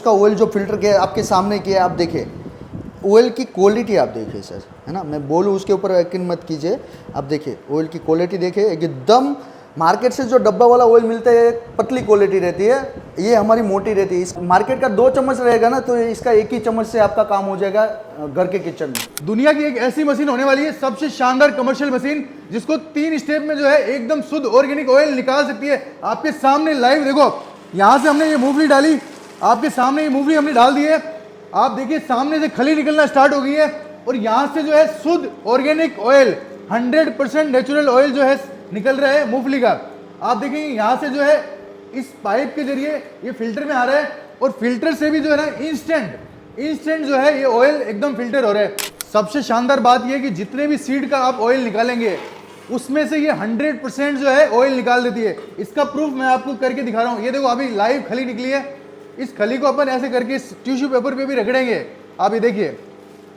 उसका ऑयल जो फिल्टर किया आपके सामने किया, आप देखिए ऑयल की क्वालिटी आप देखिए सर, है ना। मैं बोलूँ उसके ऊपर यकीन मत कीजिए, आप देखिए ऑयल की क्वालिटी देखिए, एकदम मार्केट से जो डब्बा वाला ऑयल मिलता है पतली क्वालिटी रहती है, ये हमारी मोटी रहती है। इस मार्केट का 2 चम्मच रहेगा ना, तो इसका 1 ही चम्मच से आपका काम हो जाएगा घर के किचन में। दुनिया की एक ऐसी मशीन होने वाली है, सबसे शानदार कमर्शियल मशीन, जिसको 3 स्टेप में जो है एकदम शुद्ध ऑर्गेनिक ऑयल निकाल सकती है। आपके सामने लाइव देखो, यहाँ से हमने ये मूंगफली डाली, आपके सामने ये मूंगफली हमने डाल दी है, आप देखिए सामने से खली निकलना स्टार्ट हो गई है, और यहाँ से जो है शुद्ध ऑर्गेनिक ऑयल 100% नेचुरल ऑयल जो है निकल रहा है मूंगफली का। आप देखेंगे यहाँ से जो है इस पाइप के जरिए ये फिल्टर में आ रहा है, और फिल्टर से भी जो है ना इंस्टेंट जो है ये ऑयल एकदम फिल्टर हो रहा है। सबसे शानदार बात ये है कि जितने भी सीड का आप ऑयल निकालेंगे उसमें से ये 100% जो है ऑयल निकाल देती है। इसका प्रूफ मैं आपको करके दिखा रहा हूँ। ये देखो अभी लाइव खली निकली है, इस खली को अपन ऐसे करके टिश्यू पेपर पे भी रगड़ेंगे। आप ये देखिए,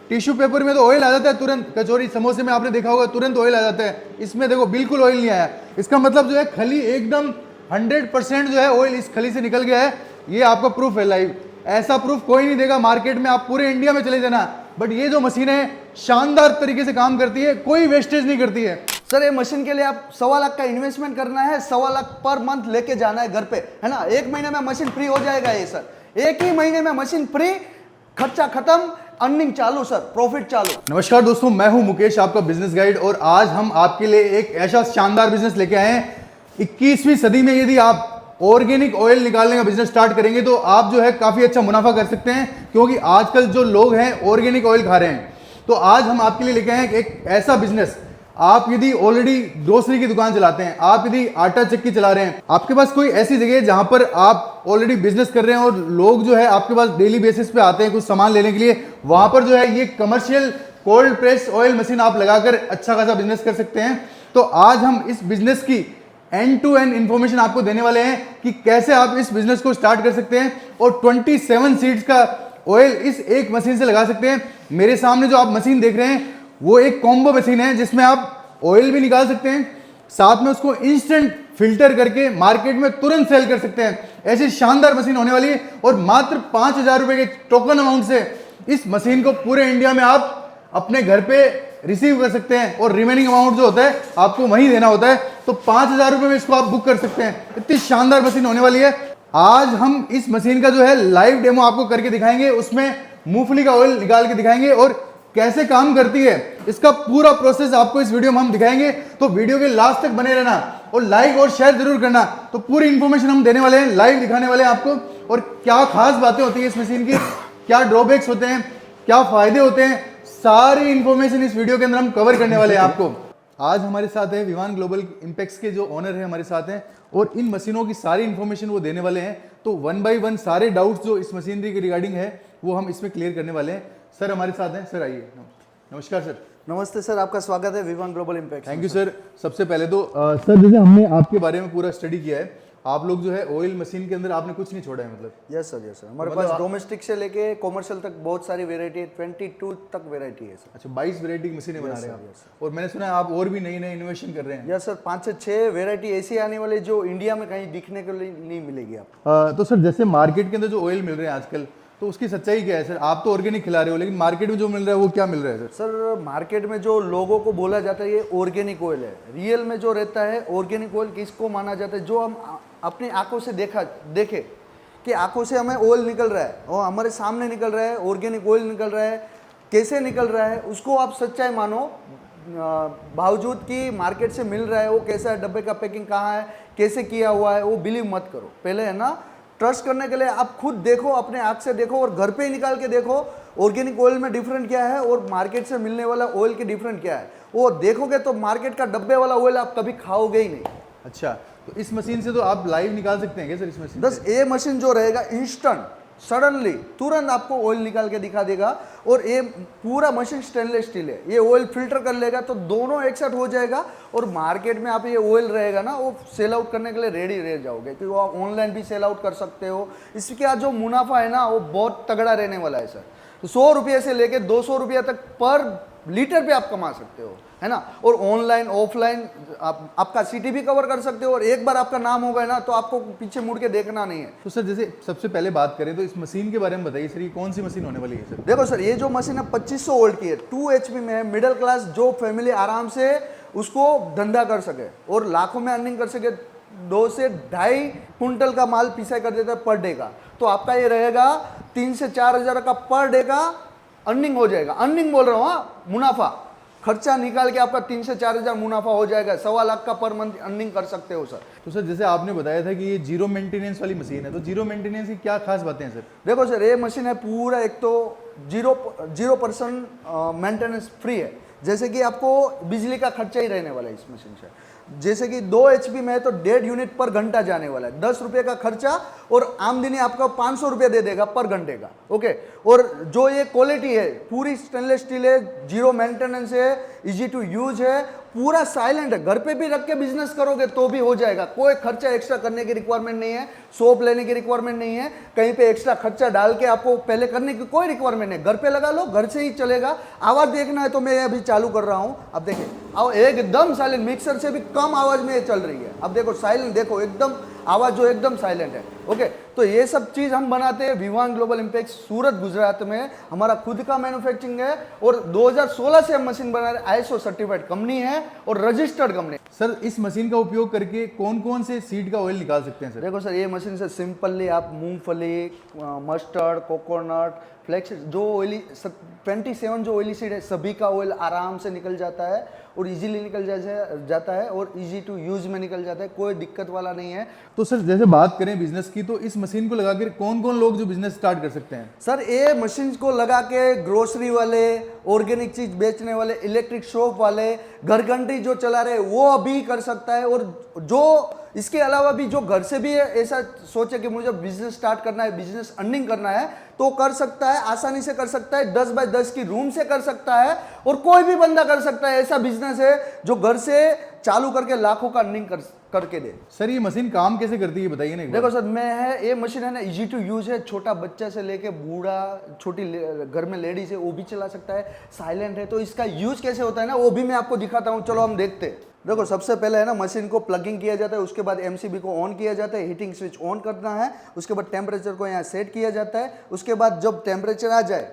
टिश्यू पेपर में तो ऑयल आ जाता है तुरंत, कचौरी समोसे में आपने देखा होगा तुरंत ऑयल आ जाता है, इसमें देखो बिल्कुल ऑयल नहीं आया। इसका मतलब जो है खली एकदम 100% जो है ऑयल इस खली से निकल गया है। ये आपका प्रूफ है लाइव, ऐसा प्रूफ कोई नहीं देगा मार्केट में, आप पूरे इंडिया में चले जाना। बट ये जो मशीन है शानदार तरीके से काम करती है, कोई वेस्टेज नहीं करती है। सर ये मशीन के लिए आप 1.25 लाख का इन्वेस्टमेंट करना है, 1.25 लाख पर मंथ लेके जाना है घर पे, है ना। 1 महीने में मशीन फ्री हो जाएगा ये सर, 1 ही महीने में मशीन फ्री, खर्चा खत्म, अर्निंग चालू सर, प्रॉफिट चालू। नमस्कार दोस्तों, मैं हूं मुकेश, आपका बिजनेस गाइड, और आज हम आपके लिए एक ऐसा शानदार बिजनेस लेके आए हैं। 21वीं सदी में यदि आप ऑर्गेनिक ऑयल निकालने का बिजनेस स्टार्ट करेंगे तो आप जो है काफी अच्छा मुनाफा कर सकते हैं, क्योंकि आजकल जो लोग हैं ऑर्गेनिक ऑयल खा रहे हैं। तो आज हम आपके लिए लेके आए हैं एक ऐसा बिजनेस, आप यदि ऑलरेडी ग्रोसरी की दुकान चलाते हैं, आप यदि आटा चक्की चला रहे हैं, आपके पास कोई ऐसी जगह है जहां पर आप ऑलरेडी बिजनेस कर रहे हैं और लोग जो है आपके पास डेली बेसिस पे आते हैं कुछ सामान लेने के लिए, वहां पर जो है ये commercial cold press oil machine आप लगाकर अच्छा खासा बिजनेस कर सकते हैं। तो आज हम इस बिजनेस की एंड टू एंड इंफॉर्मेशन आपको देने वाले हैं कि कैसे आप इस बिजनेस को स्टार्ट कर सकते हैं और 27 सीड्स का ऑयल इस एक मशीन से लगा सकते हैं। मेरे सामने जो आप मशीन देख रहे हैं वो एक कॉम्बो मशीन है, जिसमें आप ऑयल भी निकाल सकते हैं, साथ में उसको इंस्टेंट फिल्टर करके मार्केट में तुरंत सेल कर सकते हैं। ऐसी शानदार मशीन होने वाली है, और मात्र 5,000 रुपए के टोकन अमाउंट से इस मशीन को पूरे इंडिया में आप अपने घर पे रिसीव कर सकते हैं, और रिमेनिंग अमाउंट जो होता है आपको वहीं देना होता है। तो 5,000 रुपए में इसको आप बुक कर सकते हैं। इतनी शानदार मशीन होने वाली है। आज हम इस मशीन का जो है लाइव डेमो आपको करके दिखाएंगे, उसमें मूंगफली का ऑयल निकाल के दिखाएंगे और कैसे काम करती है, इसका पूरा प्रोसेस आपको इस वीडियो में हम दिखाएंगे। तो वीडियो के लास्ट तक बने रहना और लाइक और शेयर जरूर करना। तो पूरी इंफॉर्मेशन हम देने वाले हैं, लाइव दिखाने वाले हैं आपको, और क्या खास बातें होती है इस मशीन की, क्या ड्रॉबैक्स होते हैं, क्या फायदे होते हैं, सारी इंफॉर्मेशन इस वीडियो के अंदर हम कवर करने वाले हैं आपको। आज हमारे साथ है विवान ग्लोबल इंपैक्ट्स के जो ओनर है हमारे साथ हैं, और इन मशीनों की सारी इंफॉर्मेशन वो देने वाले हैं। तो 1 बाय 1 सारे डाउट्स जो इस मशीनरी के रिगार्डिंग है वो हम इसमें क्लियर करने वाले हैं। सर हमारे साथ हैं, सर आइए। नमस्कार सर। नमस्ते सर, आपका स्वागत है Vivaan Global Impact. Thank you sir. सबसे पहले तो सर, जैसे हमने आपके बारे में पूरा स्टडी किया है, आप लोग जो है ऑयल मशीन के अंदर आपने कुछ नहीं छोड़ा है, मतलब। यस सर, यस सर, हमारे पास डोमेस्टिक से लेके कॉमर्शियल तक बहुत सारी वेरायटी है, 22 तक वेरायटी है सर। अच्छा, 22 वेरायटी की मशीनें बना रहे हैं आप, और मैंने सुना है आप और भी नई नई इनोवेशन कर रहे हैं। यस सर, 5 से 6 वेरायटी ऐसी आने वाली जो इंडिया में कहीं दिखने के लिए नहीं मिलेगी आप। तो सर, जैसे मार्केट के अंदर जो ऑयल मिल रहे हैं आजकल, तो उसकी सच्चाई क्या है सर? आप तो ऑर्गेनिक खिला रहे हो, लेकिन मार्केट में जो मिल रहा है वो क्या मिल रहा है सर? सर मार्केट में जो लोगों को बोला जाता है ये ऑर्गेनिक ऑयल है, रियल में जो रहता है ऑर्गेनिक ऑयल किसको माना जाता है, जो हम अपनी आंखों से देखे कि आंखों से हमें ऑयल निकल रहा है और हमारे सामने निकल रहा है, ऑर्गेनिक ऑयल निकल रहा है, कैसे निकल रहा है उसको आप सच्चाई मानो, बावजूद कि मार्केट से मिल रहा है वो कैसा है, डब्बे का पैकिंग कहाँ है, कैसे किया हुआ है, वो बिलीव मत करो। पहले है ना, ट्रस्ट करने के लिए आप खुद देखो, अपने आँख से देखो और घर पे ही निकाल के देखो ऑर्गेनिक ऑयल में डिफरेंट क्या है और मार्केट से मिलने वाला ऑयल के डिफरेंट क्या है। वो देखोगे तो मार्केट का डब्बे वाला ऑयल आप कभी खाओगे ही नहीं। अच्छा, तो इस मशीन से तो आप लाइव निकाल सकते हैं क्या सर? इस मशीन बस ये मशीन जो रहेगा इंस्टेंट सडनली तुरंत आपको ऑयल निकाल के दिखा देगा, और ये पूरा मशीन स्टेनलेस स्टील है, ये ऑयल फिल्टर कर लेगा तो दोनों एक साथ हो जाएगा, और मार्केट में आप ये ऑयल रहेगा ना वो सेल आउट करने के लिए रेडी रह जाओगे, क्योंकि आप ऑनलाइन भी सेल आउट कर सकते हो। इसके जो मुनाफा है ना वो बहुत तगड़ा रहने वाला है सर। तो 100 रुपये से लेके 200 रुपया तक पर लीटर पे आप कमा सकते हो, है ना। और ऑनलाइन ऑफलाइन आपका सिटी भी कवर कर सकते हो, और एक बार आपका नाम हो गया ना तो आपको पीछे मुड़ के देखना नहीं है। तो सर जैसे सबसे पहले बात करें तो इस मशीन के बारे में बताइए सर, ये कौन सी मशीन होने वाली है सर? देखो सर, ये जो मशीन है 2500 वोल्ट की है, 2 HP में है, मिडिल क्लास जो फैमिली आराम से उसको धंधा कर सके और लाखों में अर्निंग कर सके। 2 से 2.5 कुंटल का माल पिसाई कर देता है पर डे का, तो आपका ये रहेगा 3 से 4 हज़ार का पर डे का अर्निंग हो जाएगा। अर्निंग बोल रहा हूँ, हाँ, मुनाफा। खर्चा निकाल के आपका 3 से 4 हज़ार मुनाफा हो जाएगा। 1.25 लाख का पर मंथ अर्निंग कर सकते हो सर। तो सर जैसे आपने बताया था कि ये जीरो मेंटेनेंस वाली मशीन है, तो जीरो मेंटेनेंस की क्या खास बातें हैं सर? देखो सर, ये मशीन है पूरा, एक तो 0% मेंटेनेंस फ्री है। जैसे कि आपको बिजली का खर्चा ही रहने वाला है इस मशीन से। जैसे कि 2 HP में है तो 1.5 यूनिट पर घंटा जाने वाला है, 10 रुपये का खर्चा, और आमदनी आपका 500 रुपये दे देगा पर घंटे का। ओके, और जो ये क्वालिटी है पूरी स्टेनलेस स्टील है, जीरो मेंटेनेंस है, इजी टू यूज है, पूरा साइलेंट है। घर पे भी रख के बिजनेस करोगे तो भी हो जाएगा, कोई खर्चा एक्स्ट्रा करने की रिक्वायरमेंट नहीं है, सोप लेने की रिक्वायरमेंट नहीं है, कहीं पे एक्स्ट्रा खर्चा डाल के आपको पहले करने की कोई रिक्वायरमेंट नहीं। घर पे लगा लो, घर से ही चलेगा। आवाज देखना है तो मैं अभी चालू कर रहा हूँ, अब देखिए, अब एकदम साइलेंट, मिक्सर से भी कम आवाज में ये चल रही है। अब देखो साइलेंट, देखो एकदम आवाज जो एकदम साइलेंट है। ओके, तो ये सब चीज हम बनाते हैं विवान ग्लोबल इम्पैक्ट सूरत गुजरात में। हमारा खुद का मैन्युफैक्चरिंग है और 2016 से हम मशीन बना रहे। ISO सर्टिफाइड कंपनी है और रजिस्टर्ड कंपनी। सर इस मशीन का उपयोग करके कौन कौन से सीड का ऑयल निकाल सकते हैं सर? देखो सर, ये मशीन से सिंपली आप मूंगफली, मस्टर्ड, कोकोनट, फ्लेक्स, जो ऑयली 27 जो ऑयली सीड है सभी का ऑयल आराम से निकल जाता है और इजीली निकल जाता है और इजी टू यूज में निकल जाता है, कोई दिक्कत वाला नहीं है। तो सर जैसे बात करें बिजनेस की, तो इस मशीन को लगाकर कौन कौन लोग जो बिजनेस स्टार्ट कर सकते हैं? सर ये मशीन को लगा के ग्रोसरी वाले, ऑर्गेनिक चीज बेचने वाले, इलेक्ट्रिक शॉप वाले, घर घंटी जो चला रहे वो अभी कर सकता है। और जो इसके अलावा भी जो घर से भी ऐसा सोचे कि मुझे बिजनेस स्टार्ट करना है, बिजनेस अर्निंग करना है, तो कर सकता है, आसानी से कर सकता है। 10 बाय 10 की रूम से कर सकता है और कोई भी बंदा कर सकता है। ऐसा बिजनेस है जो घर से चालू करके लाखों का अर्निंग करके दे। सर ये मशीन काम कैसे करती है बताइए ना एक बार। देखो सर, मैं है ये मशीन है ना, इजी टू यूज है, छोटा बच्चा से लेके बूढ़ा, छोटी घर में लेडीज है वो भी चला सकता है, साइलेंट है। तो इसका यूज कैसे होता है ना, वो भी मैं आपको दिखाता हूँ, चलो हम देखते हैं। देखो सबसे पहले है ना, मशीन को प्लगिंग किया जाता है, उसके बाद MCB को ऑन किया जाता है, हीटिंग स्विच ऑन करना है, उसके बाद टेम्परेचर को यहाँ सेट किया जाता है, उसके बाद जब टेम्परेचर आ जाए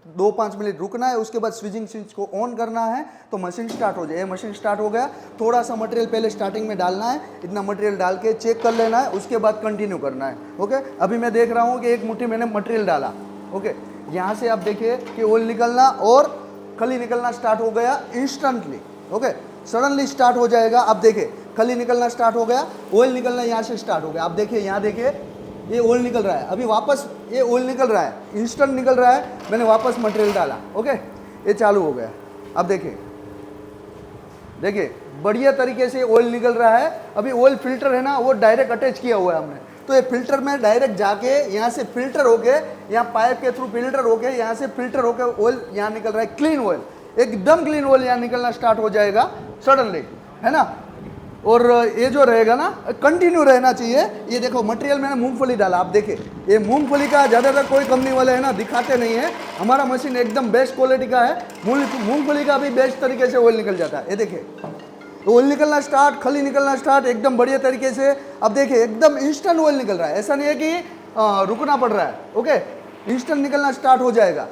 2-5 मिनट रुकना है, उसके बाद स्विचिंग स्विच को ऑन करना है तो मशीन स्टार्ट हो जाए। मशीन स्टार्ट हो गया, थोड़ा सा मटेरियल पहले स्टार्टिंग में डालना है, इतना मटेरियल डाल के चेक कर लेना है, उसके बाद कंटिन्यू करना है। ओके, अभी मैं देख रहा हूँ कि 1 मुट्ठी मैंने मटेरियल डाला। ओके, यहाँ से आप देखिए कि ऑयल निकलना और खली निकलना स्टार्ट हो गया इंस्टेंटली। ओके, सडनली स्टार्ट हो जाएगा। अब देखिए खली निकलना स्टार्ट हो गया, ऑयल निकलना यहाँ से स्टार्ट हो गया। आप देखिए, यहाँ देखिए ये ऑयल निकल रहा है, अभी वापस ये ऑयल निकल रहा है, इंस्टेंट निकल रहा है, मैंने वापस मटेरियल डाला। ओके, ये चालू हो गया। अब देखिए देखिए बढ़िया तरीके से ऑयल निकल रहा है। अभी ऑयल फिल्टर है ना, वो डायरेक्ट अटैच किया हुआ है हमने, तो ये फिल्टर में डायरेक्ट जाके यहाँ से फिल्टर होके, यहाँ पाइप के थ्रू फिल्टर होके, यहाँ से फिल्टर होके ऑयल यहाँ निकल रहा है, क्लीन ऑयल, एकदम क्लीन ऑयल यहाँ निकलना स्टार्ट हो जाएगा सडनली, है ना। और ये जो रहेगा ना, कंटिन्यू रहना चाहिए। ये देखो मटेरियल मैंने मूंगफली डाला, आप देखिए ये मूंगफली का ज़्यादातर कोई कंपनी वाले है ना दिखाते नहीं है, हमारा मशीन एकदम बेस्ट क्वालिटी का है। मूंगफली का भी बेस्ट तरीके से ऑयल निकल जाता है। ये देखिए ऑयल निकलना स्टार्ट, खली निकलना स्टार्ट एकदम बढ़िया तरीके से। अब देखिए एकदम इंस्टेंट ऑयल निकल रहा है, ऐसा नहीं है कि रुकना पड़ रहा है। ओके, इंस्टेंट निकलना स्टार्ट हो जाएगा।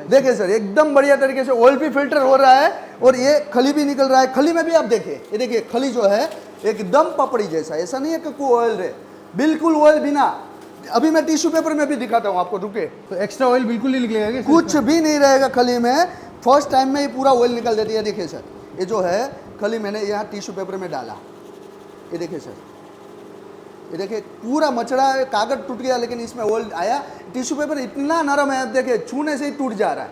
देखिए सर एकदम बढ़िया तरीके से ऑयल भी फिल्टर हो रहा है और ये खली भी निकल रहा है। खली में भी आप देखिए, ये देखिए खली जो है एकदम पपड़ी जैसा, ऐसा नहीं है कि कोई ऑयल रहे, बिल्कुल ऑयल बिना। अभी मैं टिश्यू पेपर में भी दिखाता हूँ आपको, रुके। तो एक्स्ट्रा ऑयल बिल्कुल नहीं निकलेगा क्या? कुछ भी नहीं रहेगा खली में, फर्स्ट टाइम में ये पूरा ऑयल निकल देती है। देखिए सर, ये जो है खली मैंने यहाँ टिश्यू पेपर में डाला, ये देखिए सर, ये देखिए पूरा मचड़ा, कागज टूट गया लेकिन इसमें ऑयल आया। टिश्यू पेपर इतना नरम है, देखिए छूने से ही टूट जा रहा है,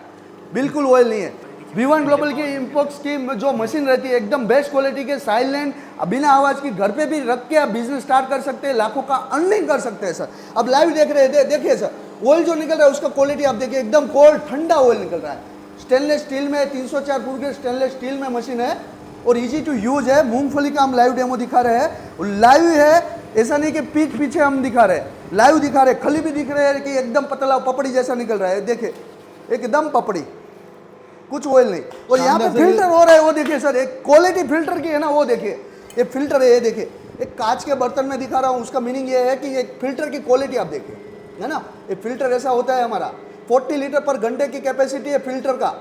बिल्कुल ऑयल नहीं है। विवान ग्लोबल की इम्पोक्स की जो मशीन रहती है एकदम बेस्ट क्वालिटी के, साइलेंट, बिना आवाज़ की, घर पे भी रख के आप बिजनेस स्टार्ट कर सकते हैं, लाखों का अर्निंग कर सकते हैं सर। अब लाइव देख रहे हैं, देखिए सर ऑयल जो निकल रहा है उसका क्वालिटी आप देखिए, एकदम कोल्ड ठंडा ऑयल निकल रहा है। स्टेनलेस स्टील में 304 फुट के स्टेनलेस स्टील में मशीन है और इजी टू यूज है। मूंगफली का हम लाइव डेमो दिखा रहे हैं, लाइव है, ऐसा नहीं कि पीठ पीछे हम दिखा रहे हैं, लाइव दिखा रहे हैं। खली भी दिख रहे हैं कि एकदम पतला पपड़ी जैसा निकल रहा है, देखिए एकदम पपड़ी, कुछ ऑयल नहीं। और यहाँ पे शानदार सर, फिल्टर हो रहा है, वो देखिए सर, एक क्वालिटी फिल्टर की है ना, वो देखिए ये फिल्टर है, ये देखिए एक कांच के बर्तन में दिखा रहा हूँ, उसका मीनिंग ये है कि एक फिल्टर की क्वालिटी आप देखिए, है ना। एक फिल्टर ऐसा होता है हमारा, 40 लीटर पर घंटे की कैपेसिटी है फिल्टर का,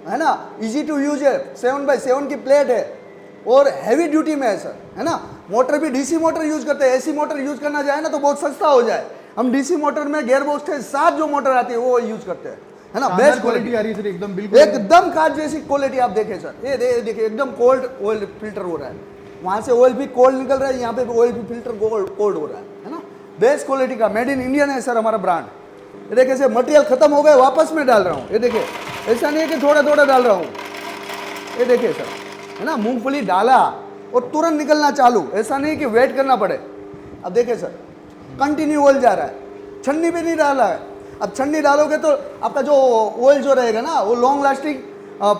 है ना। इजी टू यूज है, 7x7 की प्लेट है और हैवी ड्यूटी में है सर, है ना। मोटर भी डीसी मोटर यूज करते हैं, एसी मोटर यूज करना जाए ना तो बहुत सस्ता हो जाए, हम डीसी मोटर में गियर बॉक्स के साथ जो मोटर आती है वो यूज करते हैं, है ना। बेस्ट क्वालिटी आ रही है सर, एकदम बिल्कुल एकदम कांच जैसी क्वालिटी आप देखें सर, ये देखिए एकदम कोल्ड ऑयल फिल्टर हो रहा है, वहां से ऑयल भी कोल्ड निकल रहा है, यहाँ पे ऑयल भी फिल्टर कोल्ड हो रहा है ना। बेस्ट क्वालिटी का मेड इन इंडियन है सर हमारा ब्रांड। ये देखिए सर, मटेरियल खत्म हो गए वापस में डाल रहा हूँ, ये देखिए ऐसा नहीं है कि थोड़ा थोड़ा डाल रहा हूँ, ये देखिए सर, है ना। मूंगफली डाला और तुरंत निकलना चालू, ऐसा नहीं कि वेट करना पड़े। अब देखिए सर, कंटिन्यू ऑयल जा रहा है, छन्नी भी नहीं डाला है। अब छन्नी डालोगे तो आपका जो ऑयल जो रहेगा ना वो लॉन्ग लास्टिंग,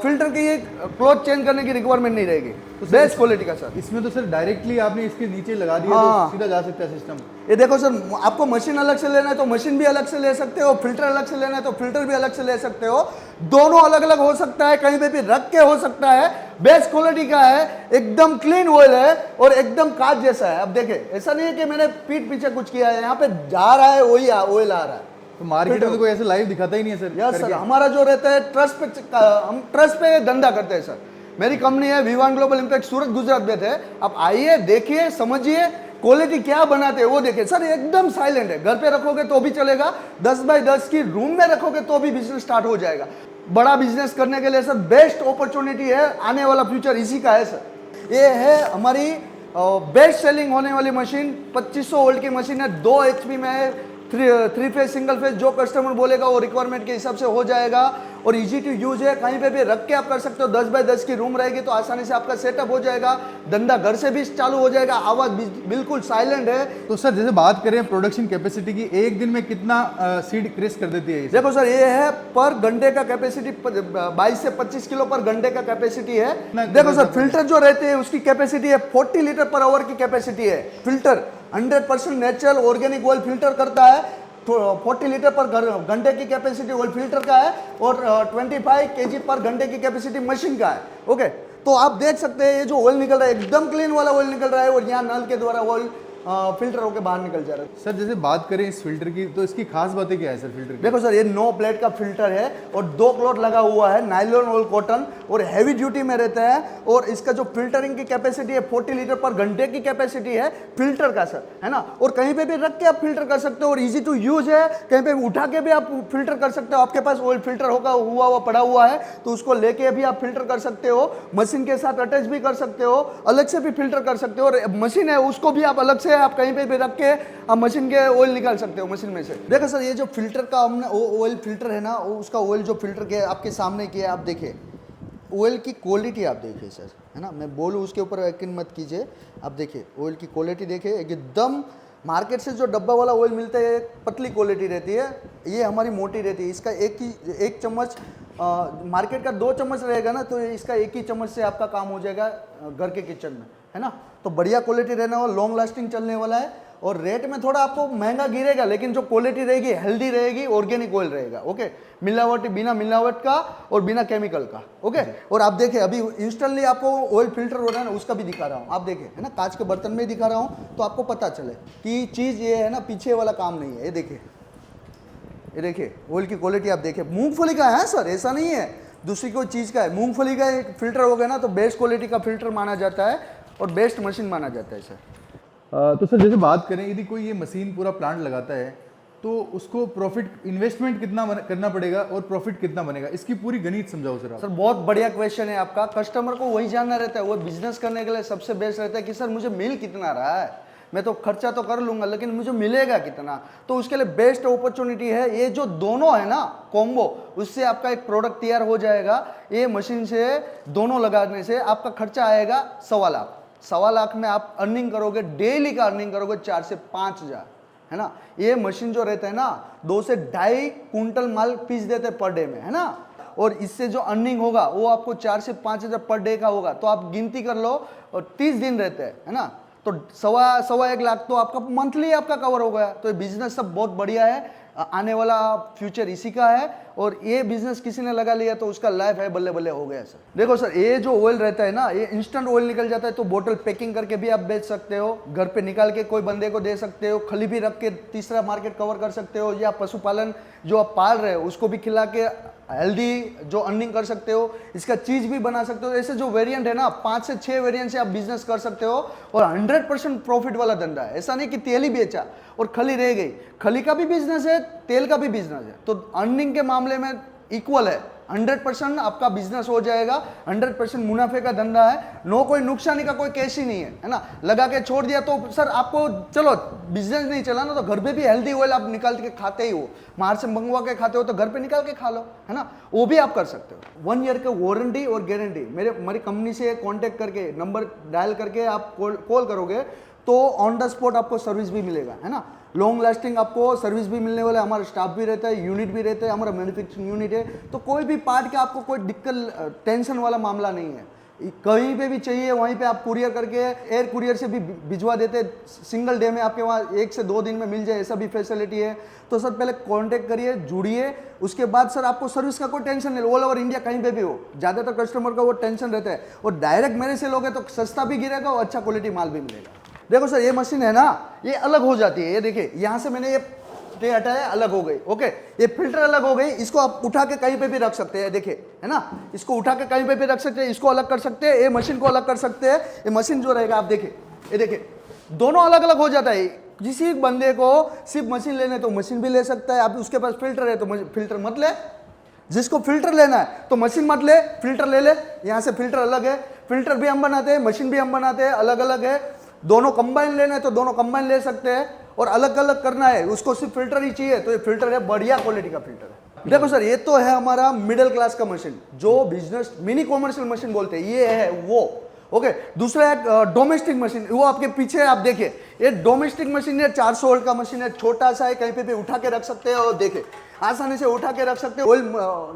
फिल्टर की क्लॉथ चेंज करने की रिक्वायरमेंट नहीं रहेगी। बेस्ट क्वालिटी का सर। इसमें तो सर डायरेक्टली आपने इसके नीचे लगा दिया हाँ। तो सीधा जा सकता है सिस्टम। ये देखो सर, आपको मशीन अलग से लेना है तो मशीन भी अलग से ले सकते हो, फिल्टर अलग से लेना है तो फिल्टर भी अलग से ले सकते हो, दोनों अलग अलग हो सकता है, कहीं पे भी रख के हो सकता है। बेस्ट क्वालिटी का है, एकदम क्लीन ऑयल है और एकदम कांच जैसा है। अब देखिए, ऐसा नहीं है कि मैंने पीठ पीछे कुछ किया है, यहाँ पे जा रहा है वही ऑयल आ रहा है। तो मार्केट में तो कोई ऐसे लाइव दिखाता ही नहीं है सर। यस सर, हमारा जो रहता है ट्रस्ट पे, हम ट्रस्ट पे धंधा करते हैं सर। मेरी कंपनी है विवान ग्लोबल इम्पैक्ट, सूरत गुजरात में थे। आप आइए, देखिए, समझिए क्वालिटी क्या बनाते हैं वो देखिए सर, एकदम साइलेंट है। घर पे रखोगे तो भी चलेगा, 10x10 की रूम में रखोगे तो भी बिजनेस स्टार्ट हो जाएगा। बड़ा बिजनेस करने के लिए सर बेस्ट अपॉर्चुनिटी है, आने वाला फ्यूचर इसी का है सर। ये है हमारी बेस्ट सेलिंग होने वाली मशीन, 2500 वोल्ट की मशीन है, 2 HP में है, थ्री फेज सिंगल फेज, जो कस्टमर बोलेगा वो रिक्वायरमेंट के हिसाब से हो जाएगा। और इजी टू यूज है, कहीं पे भी रख के आप कर सकते हो। 10x10 की रूम रहेगी तो आसानी से आपका सेटअप हो जाएगा, धंधा घर से भी चालू हो जाएगा, आवाज बिल्कुल साइलेंट है। तो सर जैसे बात करें प्रोडक्शन कैपेसिटी की, एक दिन में कितना सीड क्रेस कर देती है ये? देखो सर, ये है पर घंटे का कैपेसिटी 22 से 25 किलो पर घंटे का कैपेसिटी है। देखो सर, फिल्टर जो रहते हैं उसकी कैपेसिटी है 40 लीटर पर आवर की कैपेसिटी है। Filter 100% natural organic oil filter करता है, 40 लीटर पर घंटे की कैपेसिटी ऑयल फिल्टर का है और 25 kg पर घंटे की कैपेसिटी मशीन का है। ओके, तो आप देख सकते हैं ये जो ऑयल निकल रहा है एकदम क्लीन वाला ऑयल निकल रहा है और यहाँ नल के द्वारा ऑयल फिल्टर होकर बाहर निकल जा रहा है। सर जैसे बात करें इस फिल्टर की, तो इसकी खास बातें क्या है सर फिल्टर की? देखो सर, ये 9 प्लेट का फिल्टर है और 2 क्लॉथ लगा हुआ है, नायलॉन और कॉटन, और हैवी ड्यूटी में रहता है। और इसका जो फिल्टरिंग की कैपेसिटी है 40 लीटर पर घंटे की कैपेसिटी है फिल्टर का सर, है ना। और कहीं पे भी रख के आप फिल्टर कर सकते हो और इजी टू यूज है, कहीं पे भी उठा के भी आप फिल्टर कर सकते हो। आपके पास ऑयल फिल्टर हुआ पड़ा हुआ है तो उसको लेके भी आप फिल्टर कर सकते हो, मशीन के साथ अटैच भी कर सकते हो, अलग से भी फिल्टर कर सकते हो। और मशीन है उसको भी आप अलग से आप कहीं पे भी रख के आप मशीन के ऑयल निकाल सकते हो मशीन में से। देखो सर, ये जो फिल्टर का हमने ऑयल फिल्टर है ना, उसका ऑयल जो फिल्टर के आपके सामने किया, आप देखिए ऑयल की क्वालिटी आप देखिए सर, है ना। मैं बोलूँ उसके ऊपर यकीन मत कीजिए, आप देखिए ऑयल की क्वालिटी देखिए, एकदम मार्केट से जो डब्बा वाला ऑयल मिलता है पतली क्वालिटी रहती है, ये हमारी मोटी रहती है। इसका एक चम्मच, मार्केट का 2 चम्मच रहेगा ना, तो इसका 1 ही चम्मच से आपका काम हो जाएगा घर के किचन में, है ना। तो बढ़िया क्वालिटी रहने वाला, लॉन्ग लास्टिंग चलने वाला है और रेट में थोड़ा आपको महंगा गिरेगा, लेकिन जो क्वालिटी रहेगी हेल्दी रहेगी, ऑर्गेनिक ऑयल रहेगा। ओके, मिलावट, बिना मिलावट का और बिना केमिकल का। ओके, और आप देखिए अभी इंस्टेंटली आपको ऑयल फिल्टर हो रहा है ना, उसका भी दिखा रहा हूँ, आप देखिए, है ना, कांच के बर्तन में दिखा रहा हूँ तो आपको पता चले कि चीज़ ये है ना, पीछे वाला काम नहीं है। ये देखिए, ये देखिए ऑयल की क्वालिटी आप देखिए, मूंगफली का है सर, ऐसा नहीं है दूसरी कोई चीज़ का है। मूंगफली का एक फिल्टर हो गया ना तो बेस्ट क्वालिटी का फिल्टर माना जाता है और बेस्ट मशीन माना जाता है सर। तो सर जैसे बात करें, यदि कोई ये मशीन पूरा प्लांट लगाता है तो उसको प्रॉफिट इन्वेस्टमेंट कितना करना पड़ेगा और प्रॉफिट कितना बनेगा, इसकी पूरी गणित समझाओ सर आप। सर बहुत बढ़िया क्वेश्चन है आपका। कस्टमर को वही जानना रहता है, वो बिजनेस करने के लिए सबसे बेस्ट रहता है कि सर मुझे मिल कितना रहा है, मैं तो खर्चा तो कर लूंगा लेकिन मुझे मिलेगा कितना। तो उसके लिए बेस्ट अपॉर्चुनिटी है ये जो दोनों है ना कॉम्बो, उससे आपका एक प्रोडक्ट तैयार हो जाएगा। ये मशीन से दोनों लगाने से आपका खर्चा आएगा 1.25 लाख। 1.25 लाख में आप अर्निंग करोगे, डेली का अर्निंग करोगे 4 से 5 हज़ार, है ना। ये मशीन जो रहता है ना 2 से 2.5 कुंटल माल पीस देते पर डे में, है ना। और इससे जो अर्निंग होगा वो आपको 4 से 5 हज़ार पर डे का होगा। तो आप गिनती कर लो और 30 दिन रहते हैं, है ना। तो 1.25 लाख तो आपका मंथली आपका कवर हो गया। तो ये बिजनेस सब बहुत बढ़िया है। आने वाला फ्यूचर इसी का है। और ये बिजनेस किसी ने लगा लिया तो उसका लाइफ है बल्ले बल्ले हो गया सर। देखो सर, ये जो ऑयल रहता है ना, ये इंस्टेंट ऑयल निकल जाता है, तो बोतल पैकिंग करके भी आप बेच सकते हो, घर पे निकाल के कोई बंदे को दे सकते हो, खली भी रख के तीसरा मार्केट कवर कर सकते हो, या पशुपालन जो आप पाल रहे हो उसको भी खिला के हेल्दी जो अर्निंग कर सकते हो, इसका चीज भी बना सकते हो। ऐसे जो वेरिएंट है ना, 5 से 6 वेरिएंट से आप बिजनेस कर सकते हो और 100% प्रॉफिट वाला धंधा है। ऐसा नहीं कि तेल ही बेचा और खली रह गई, खली का भी बिजनेस है, तेल का भी बिजनेस है, तो अर्निंग के मामले में इक्वल है। 100% आपका बिजनेस हो जाएगा, 100% मुनाफे का धंधा है, नो कोई नुकसानी का कोई केस ही नहीं है ना। लगा के छोड़ दिया तो सर आपको चलो बिजनेस नहीं चलाना तो घर पे भी हेल्दी ऑयल आप निकाल के खाते ही हो, बाहर से मंगवा के खाते हो तो घर पे निकाल के खा लो, है ना, वो भी आप कर सकते हो। 1 ईयर का वारंटी और गारंटी मेरी कंपनी से कांटेक्ट करके नंबर डायल करके आप कॉल करोगे तो ऑन द स्पॉट आपको सर्विस भी मिलेगा, है ना। लॉन्ग लास्टिंग आपको सर्विस भी मिलने वाला है, हमारा स्टाफ भी रहता है, यूनिट भी रहता है, हमारा मैन्युफैक्चरिंग यूनिट है, तो कोई भी पार्ट का आपको कोई दिक्कत टेंशन वाला मामला नहीं है। कहीं पे भी चाहिए वहीं पे आप कुरियर करके एयर कुरियर से भी भिजवा देते, सिंगल डे में आपके वहाँ 1 से 2 दिन में मिल जाए, ऐसा भी फैसिलिटी है। तो सर पहले कांटेक्ट करिए, जुड़िए, उसके बाद सर आपको सर्विस का कोई टेंशन नहीं, ऑल ओवर इंडिया कहीं पे भी हो। ज़्यादातर कस्टमर का वो टेंशन रहता है, और डायरेक्ट मेरे से लोगे तो सस्ता भी गिरेगा और अच्छा क्वालिटी माल भी मिलेगा। देखो सर, ये मशीन है ना, ये अलग हो जाती है, ये देखिए यहाँ से मैंने ये ट्रे हटाया, अलग हो गई, ओके। ये फिल्टर अलग हो गई, इसको आप उठा के कहीं पे भी रख सकते हैं, देखिए, है ना, इसको उठा के कहीं पे भी रख सकते हैं, इसको अलग कर सकते हैं, ये मशीन को अलग कर सकते हैं। ये मशीन जो रहेगा आप देखिए, ये देखिए दोनों अलग अलग हो जाता है। किसी बंदे को सिर्फ मशीन लेने तो मशीन भी ले सकता है, आप उसके पास फिल्टर है तो फिल्टर मत ले, जिसको फिल्टर लेना है तो मशीन मत ले, फिल्टर ले ले। यहाँ से फिल्टर अलग है, फिल्टर भी हम बनाते हैं, मशीन भी हम बनाते हैं, अलग अलग है। दोनों कंबाइन लेना है तो दोनों कंबाइन ले सकते हैं, और अलग अलग करना है उसको सिर्फ फिल्टर ही चाहिए तो ये फिल्टर है, बढ़िया क्वालिटी का फिल्टर है। देखो सर, ये तो है हमारा मिडिल क्लास का मशीन, जो बिजनेस मिनी कॉमर्शियल मशीन बोलते हैं, ये है वो, ओके। दूसरा है डोमेस्टिक मशीन, वो आपके पीछे आप देखिए, ये डोमेस्टिक मशीन है, 400 वोल्ट का मशीन है, छोटा सा है, कहीं पे भी उठा के रख सकते हैं, और देखिए आसानी से उठा के रख सकते हैं, ऑयल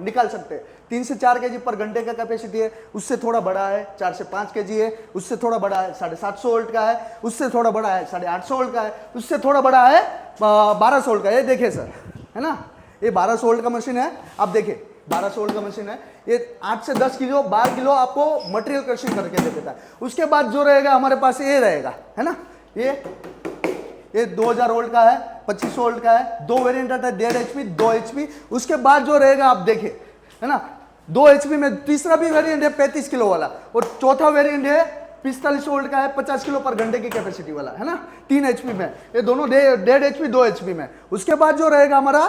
निकाल सकते हैं। 3 से 4 केजी पर घंटे का कैपेसिटी है, उससे थोड़ा बड़ा है 4 से 5 केजी है, उससे थोड़ा बड़ा है 750 वोल्ट का है, उससे थोड़ा बड़ा है 850 वोल्ट का है, उससे थोड़ा बड़ा है 1200 वोल्ट का है। ये देखिए सर, है ना, ये 1200 वोल्ट का मशीन है, आप देखिए 1200 वोल्ट का मशीन है, ये 8 से 10 किलो 12 किलो आपको मटेरियल क्रशिंग करके दे देता है। उसके बाद जो रहेगा हमारे पास ये रहेगा, है ना, ये 2000 वोल्ट का है, 2500 वोल्ट का है, 2 वेरिएंट आता है, 1.5 HP 2 HP। उसके बाद जो रहेगा आप देखिए, है ना, 2 HP में तीसरा भी वेरिएंट है 35 किलो वाला, और चौथा वेरिएंट है 45 वोल्ट का है, 50 किलो पर घंटे की कैपेसिटी वाला, है ना, 3 HP में। ये दोनों 1.5 HP 2 HP में। उसके बाद जो रहेगा हमारा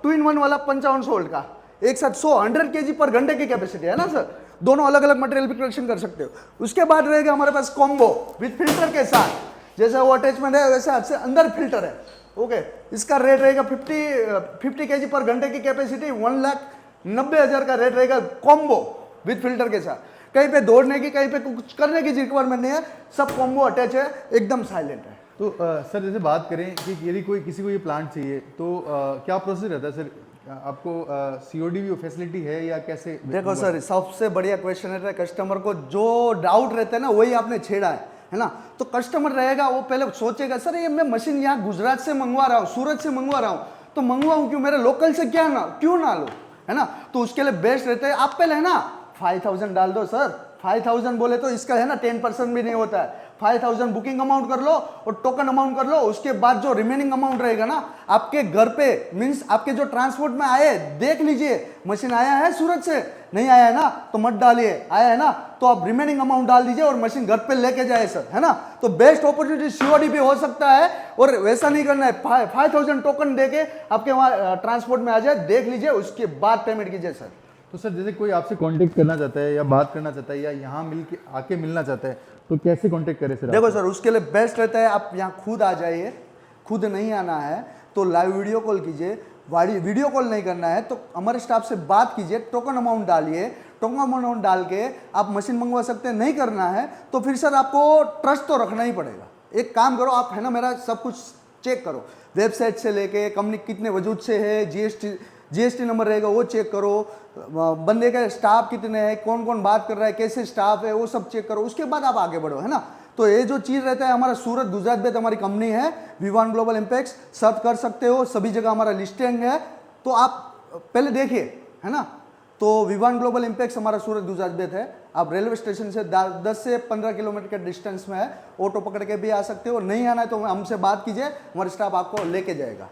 2 in 1 वाला 55 वोल्ट का, एक साथ 100 kg पर घंटे की कैपेसिटी है ना सर, दोनों अलग अलग मटेरियल भी कलेक्शन कर सकते हो। उसके बाद रहेगा हमारे पास कॉम्बो विद फिल्टर के साथ, जैसे वो अटैचमेंट है वैसे आपसे अंदर फिल्टर है, ओके। इसका रेट रहेगा 50 kg पर घंटे की कैपेसिटी, 1,90,000 का रेट रहेगा कॉम्बो विद फिल्टर के साथ। कहीं पे दौड़ने की, कहीं पे कुछ करने की रिक्वायरमेंट नहीं है, सब कॉम्बो अटैच है, एकदम साइलेंट है। तो सर जैसे बात करें कि यदि कोई किसी को ये प्लांट चाहिए तो क्या प्रोसेस रहता है सर, आपको COD भी फैसिलिटी है या कैसे? देखो सर, सबसे बढ़िया क्वेश्चन है कस्टमर को जो डाउट रहता है ना, वही आपने छेड़ा है ना। तो कस्टमर रहेगा वो पहले सोचेगा, सर ये मैं मशीन यहाँ गुजरात से मंगवा रहा हूँ, सूरत से मंगवा रहा हूँ, तो मंगवाऊँ क्यों, मेरे लोकल से क्यों ना लो, है ना। तो उसके लिए बेस्ट रहता है आप पहले, है ना, 5000 डाल दो सर। 5000 बोले तो इसका, है ना, 10% भी नहीं होता है। 5000 बुकिंग अमाउंट कर लो और टोकन अमाउंट कर लो। उसके बाद जो रिमेनिंग अमाउंट रहेगा ना, आपके घर पे मीन्स आपके जो ट्रांसपोर्ट में आए, देख लीजिए मशीन आया है सूरत से, नहीं आया है ना तो मत डालिए, आया है ना तो आप रिमेनिंग अमाउंट डाल दीजिए और मशीन घर पे लेके जाए सर, है ना। तो बेस्ट अपॉर्चुनिटी COD भी हो सकता है, और वैसा नहीं करना है, 5000 टोकन देके आपके वहाँ ट्रांसपोर्ट में आ जाए, देख लीजिए, उसके बाद पेमेंट कीजिए सर। तो सर जैसे कोई आपसे कांटेक्ट करना चाहता है या बात करना चाहता है या यहाँ आके मिलना चाहता है तो कैसे कांटेक्ट करे सर? देखो सर, उसके लिए बेस्ट रहता है आप यहाँ खुद आ जाइए, खुद नहीं आना है तो लाइव वीडियो कॉल कीजिए, वीडियो कॉल नहीं करना है तो हमारे स्टाफ से बात कीजिए, टोकन अमाउंट डालिए, टोकन अमाउंट डाल के आप मशीन मंगवा सकते हैं। नहीं करना है तो फिर सर आपको ट्रस्ट तो रखना ही पड़ेगा। एक काम करो आप, है ना, मेरा सब कुछ चेक करो, वेबसाइट से लेके कंपनी कितने वजूद से है, GST नंबर रहेगा वो चेक करो, बंदे का स्टाफ कितने हैं, कौन कौन बात कर रहा है, कैसे स्टाफ है, वो सब चेक करो, उसके बाद आप आगे बढ़ो, है ना। तो ये जो चीज़ रहता है, हमारा सूरत गुजरात में हमारी कंपनी है विवान ग्लोबल इम्पैक्ट्स, सर्च कर सकते हो, सभी जगह हमारा लिस्टिंग है। तो आप पहले देखिए, है ना। तो विवान ग्लोबल इम्पैक्ट्स हमारा सूरत गुजरात में है। आप रेलवे स्टेशन से 10 से 15 किलोमीटर के डिस्टेंस में है, ऑटो पकड़ के भी आ सकते हो। नहीं आना है तो हमसे बात कीजिए, हमारा स्टाफ आपको लेके जाएगा।